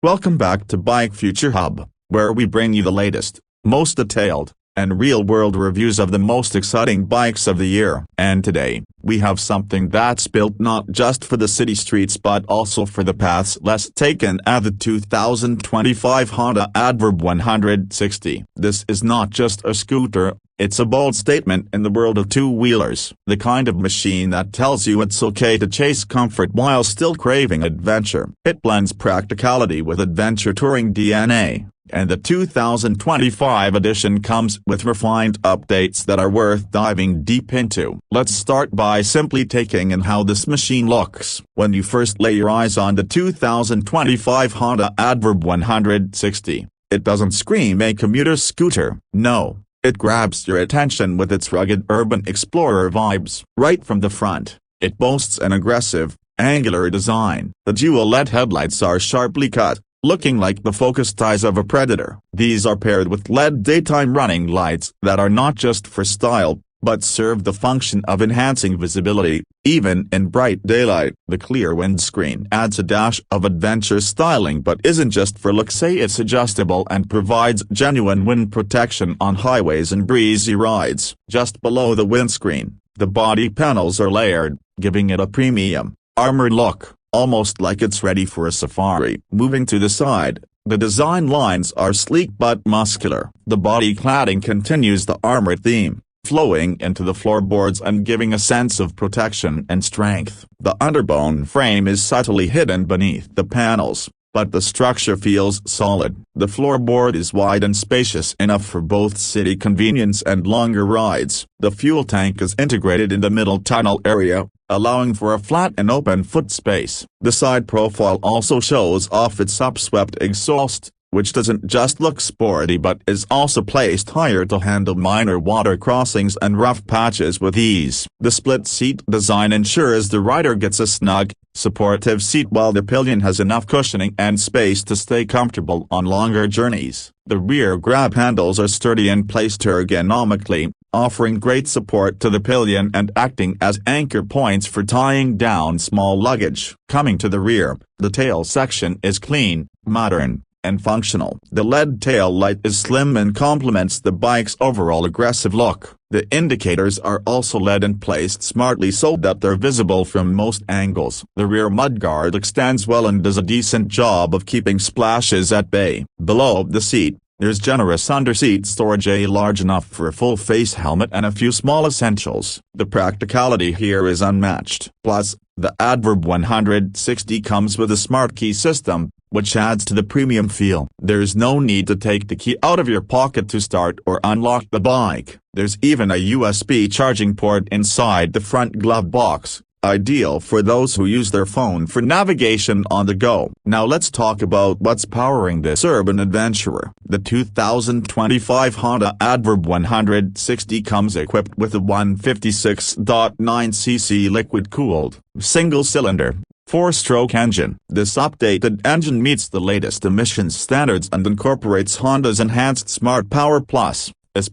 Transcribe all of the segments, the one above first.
Welcome back to Bike Future Hub, where we bring you the latest, most detailed, and real-world reviews of the most exciting bikes of the year. And today, we have something that's built not just for the city streets but also for the paths less taken at the 2025 Honda ADV 160. This is not just a scooter, it's a bold statement in the world of two-wheelers. The kind of machine that tells you it's okay to chase comfort while still craving adventure. It blends practicality with adventure touring DNA. And the 2025 edition comes with refined updates that are worth diving deep into. Let's start by simply taking in how this machine looks. When you first lay your eyes on the 2025 Honda ADV 160, it doesn't scream a commuter scooter. No, it grabs your attention with its rugged urban explorer vibes. Right from the front, it boasts an aggressive, angular design. The dual LED headlights are sharply cut, looking like the focused eyes of a predator. These are paired with LED daytime running lights that are not just for style, but serve the function of enhancing visibility, even in bright daylight. The clear windscreen adds a dash of adventure styling but isn't just for looks. It's adjustable and provides genuine wind protection on highways and breezy rides. Just below the windscreen, the body panels are layered, giving it a premium, armored look, almost like it's ready for a safari. Moving to the side, the design lines are sleek but muscular. The body cladding continues the armored theme, flowing into the floorboards and giving a sense of protection and strength. The underbone frame is subtly hidden beneath the panels, but the structure feels solid. The floorboard is wide and spacious enough for both city convenience and longer rides. The fuel tank is integrated in the middle tunnel area, allowing for a flat and open foot space. The side profile also shows off its upswept exhaust, which doesn't just look sporty but is also placed higher to handle minor water crossings and rough patches with ease. The split seat design ensures the rider gets a snug, supportive seat while the pillion has enough cushioning and space to stay comfortable on longer journeys. The rear grab handles are sturdy and placed ergonomically, offering great support to the pillion and acting as anchor points for tying down small luggage. Coming to the rear, the tail section is clean, modern, and functional. The LED tail light is slim and complements the bike's overall aggressive look. The indicators are also LED and placed smartly so that they're visible from most angles. The rear mudguard extends well and does a decent job of keeping splashes at bay. Below the seat, there's generous underseat storage, large enough for a full-face helmet and a few small essentials. The practicality here is unmatched. Plus, the ADV 160 comes with a smart key system, which adds to the premium feel. There's no need to take the key out of your pocket to start or unlock the bike. There's even a USB charging port inside the front glove box, ideal for those who use their phone for navigation on the go. Now let's talk about what's powering this urban adventurer. The 2025 Honda ADV 160 comes equipped with a 156.9cc liquid-cooled, single-cylinder, 4-stroke engine. This updated engine meets the latest emissions standards and incorporates Honda's enhanced Smart Power Plus S+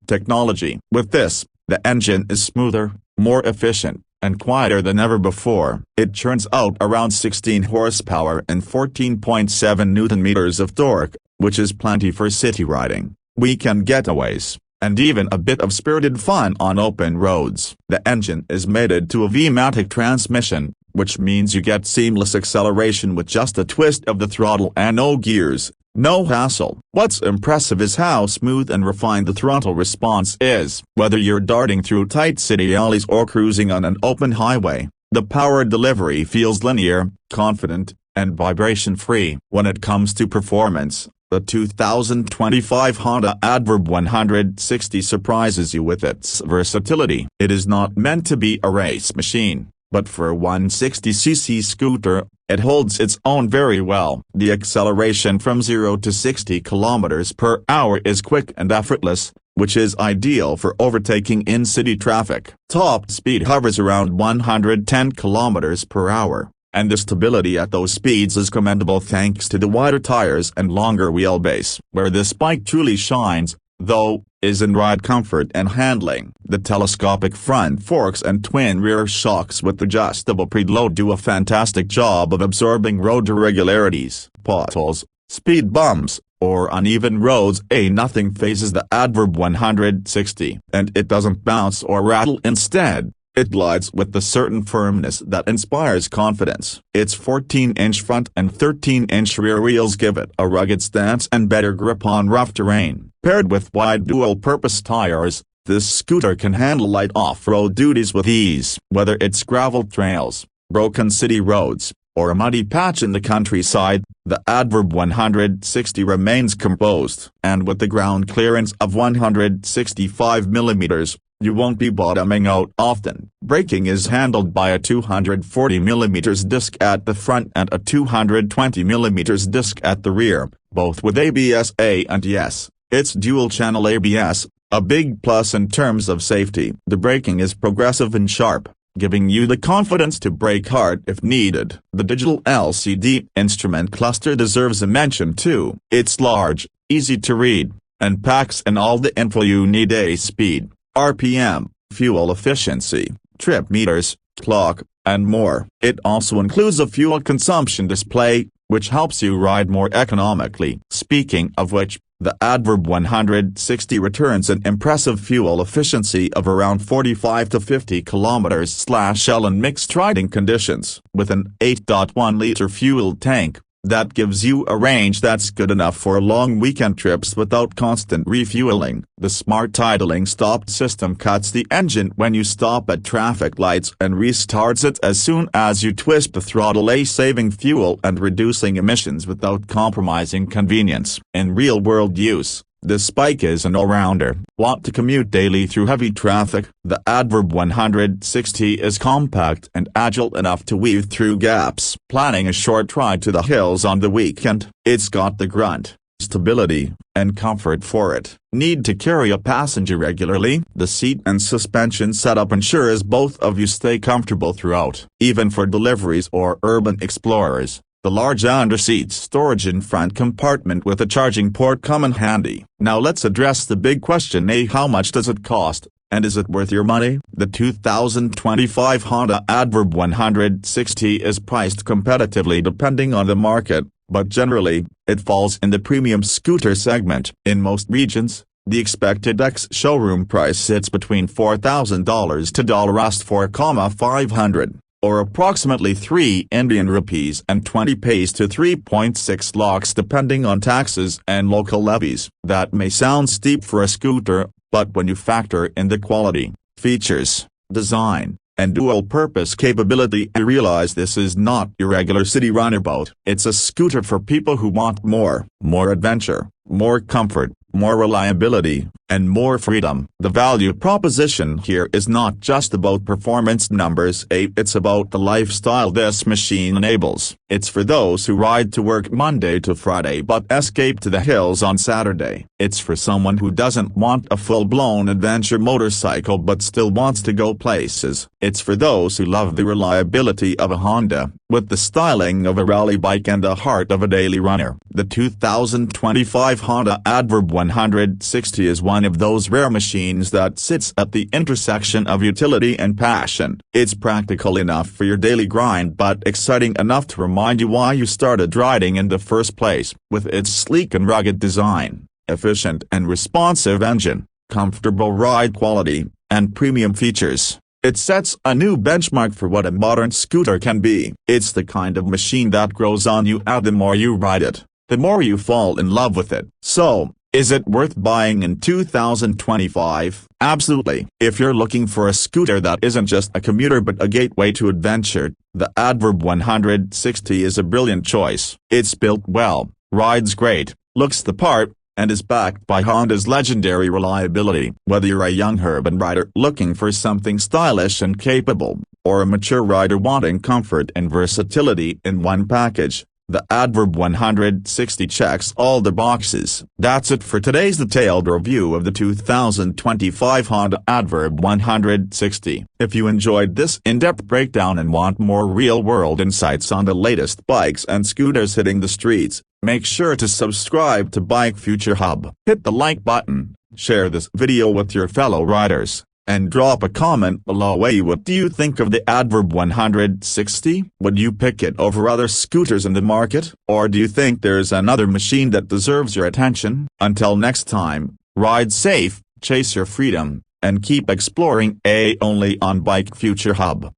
technology. With this, the engine is smoother, more efficient, and quieter than ever before. It churns out around 16 horsepower and 14.7 Nm of torque, which is plenty for city riding, weekend getaways, and even a bit of spirited fun on open roads. The engine is mated to a V-matic transmission, which means you get seamless acceleration with just a twist of the throttle and no gears, no hassle. What's impressive is how smooth and refined the throttle response is. Whether you're darting through tight city alleys or cruising on an open highway, the power delivery feels linear, confident, and vibration-free. When it comes to performance, the 2025 Honda ADV 160 surprises you with its versatility. It is not meant to be a race machine, but for a 160cc scooter, it holds its own very well. The acceleration from 0 to 60 km/h is quick and effortless, which is ideal for overtaking in-city traffic. Top speed hovers around 110 km/h, and the stability at those speeds is commendable thanks to the wider tires and longer wheelbase. Where this bike truly shines, though, is in ride comfort and handling. The telescopic front forks and twin rear shocks with adjustable preload do a fantastic job of absorbing road irregularities. potholes, speed bumps, or uneven roads. Nothing phases the Adverb 160, and it doesn't bounce or rattle. Instead, it glides with the certain firmness that inspires confidence. Its 14-inch front and 13-inch rear wheels give it a rugged stance and better grip on rough terrain. Paired with wide dual-purpose tires, this scooter can handle light off-road duties with ease. Whether it's gravel trails, broken city roads, or a muddy patch in the countryside, the Adverb 160 remains composed. And with the ground clearance of 165 mm, you won't be bottoming out often. Braking is handled by a 240 mm disc at the front and a 220 mm disc at the rear, both with ABS A and ES. It's dual-channel ABS, a big plus in terms of safety. The braking is progressive and sharp, giving you the confidence to brake hard if needed. The digital LCD instrument cluster deserves a mention too. It's large, easy to read, and packs in all the info you need: speed, RPM, fuel efficiency, trip meters, clock, and more. It also includes a fuel consumption display, which helps you ride more economically. Speaking of which, the Adverb 160 returns an impressive fuel efficiency of around 45 to 50 km/L in mixed riding conditions. With an 8.1-liter fuel tank, that gives you a range that's good enough for long weekend trips without constant refueling. The smart idling stop system cuts the engine when you stop at traffic lights and restarts it as soon as you twist the throttle, saving fuel and reducing emissions without compromising convenience. In real-world use, this bike is an all-rounder. Want to commute daily through heavy traffic? The Adverb 160 is compact and agile enough to weave through gaps. Planning a short ride to the hills on the weekend? It's got the grunt, stability, and comfort for it. Need to carry a passenger regularly? The seat and suspension setup ensures both of you stay comfortable throughout. Even for deliveries or urban explorers, the large Underseat storage in front compartment with a charging port come in handy. Now let's address the big question: how much does it cost, and is it worth your money? The 2025 Honda Adverb 160 is priced competitively depending on the market, but generally, it falls in the premium scooter segment. In most regions, the expected ex-showroom price sits between $4,000 to $4,500. Or approximately 3 Indian rupees and 20 paise to 3.6 lakhs depending on taxes and local levies. That may sound steep for a scooter, but when you factor in the quality, features, design, and dual-purpose capability, you realize this is not your regular city runabout. It's a scooter for people who want more adventure, more comfort, more reliability, and more freedom. The value proposition here is not just about performance numbers, it's about the lifestyle this machine enables. It's for those who ride to work Monday to Friday but escape to the hills on Saturday. It's for someone who doesn't want a full-blown adventure motorcycle but still wants to go places. It's for those who love the reliability of a Honda, with the styling of a rally bike and the heart of a daily runner. The 2025 Honda Adverb 160 is one of those rare machines that sits at the intersection of utility and passion. It's practical enough for your daily grind but exciting enough to remind you why you started riding in the first place. With its sleek and rugged design, efficient and responsive engine, comfortable ride quality, and premium features, it sets a new benchmark for what a modern scooter can be. It's the kind of machine that grows on you, and the more you ride it, the more you fall in love with it. So, is it worth buying in 2025? Absolutely. If you're looking for a scooter that isn't just a commuter but a gateway to adventure, the Adverb 160 is a brilliant choice. It's built well, rides great, looks the part, and is backed by Honda's legendary reliability. Whether you're a young urban rider looking for something stylish and capable, or a mature rider wanting comfort and versatility in one package, the Adverb 160 checks all the boxes. That's it for today's detailed review of the 2025 Honda Adverb 160. If you enjoyed this in-depth breakdown and want more real-world insights on the latest bikes and scooters hitting the streets, make sure to subscribe to Bike Future Hub. Hit the like button, share this video with your fellow riders, and drop a comment below. What do you think of the Adverb 160? Would you pick it over other scooters in the market, or do you think there's another machine that deserves your attention? Until next time, ride safe, chase your freedom, and keep exploring only on Bike Future Hub.